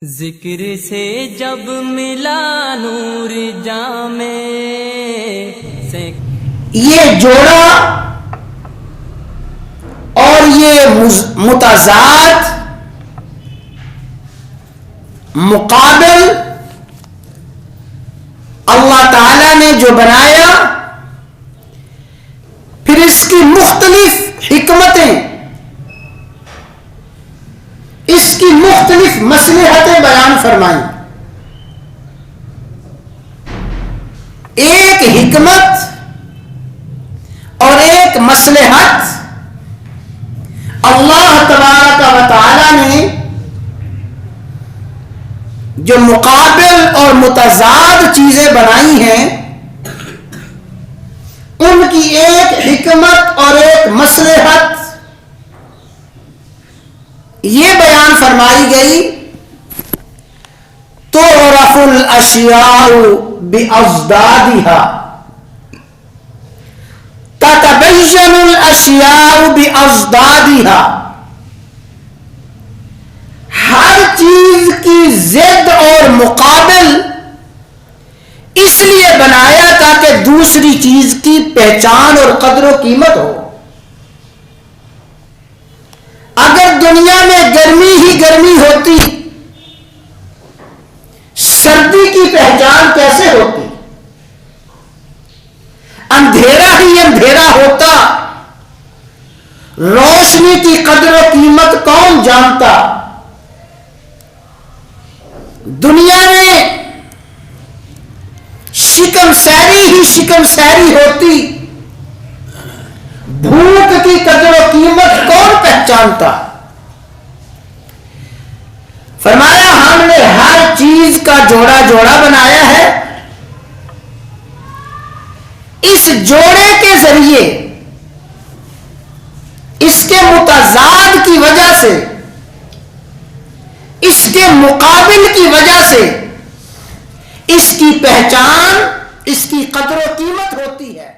ذکر سے جب ملا نور جامع سے یہ جوڑا اور یہ متضاد مقابل اللہ تعالی نے جو بنایا، پھر اس کی مختلف حکمتیں، اس کی مختلف مصلحتیں بیان فرمائیں۔ ایک حکمت اور ایک مصلحت اللہ تبارک و تعالی نے جو مقابل اور متضاد چیزیں بنائی ہیں، ان کی ایک حکمت اور ایک مصلحت یہ بیان فرمائی گئی۔ تعرف الاشیاء باضدادها، تتبین الاشیاء باضدادها، ہر چیز کی ضد اور مقابل اس لیے بنایا تاکہ دوسری چیز کی پہچان اور قدر و قیمت ہو۔ اگر دنیا میں گرمی ہی گرمی ہوتی، سردی کی پہچان کیسے ہوتی؟ اندھیرا ہی اندھیرا ہوتا، روشنی کی قدر و قیمت کون جانتا؟ دنیا میں شکم سیری ہی شکم سیری ہوتی، بھوک کی قدر و قیمت کون پہچانتا؟ فرمایا ہم نے ہر چیز کا جوڑا جوڑا بنایا ہے، اس جوڑے کے ذریعے، اس کے متضاد کی وجہ سے، اس کے مقابل کی وجہ سے اس کی پہچان، اس کی قدر و قیمت ہوتی ہے۔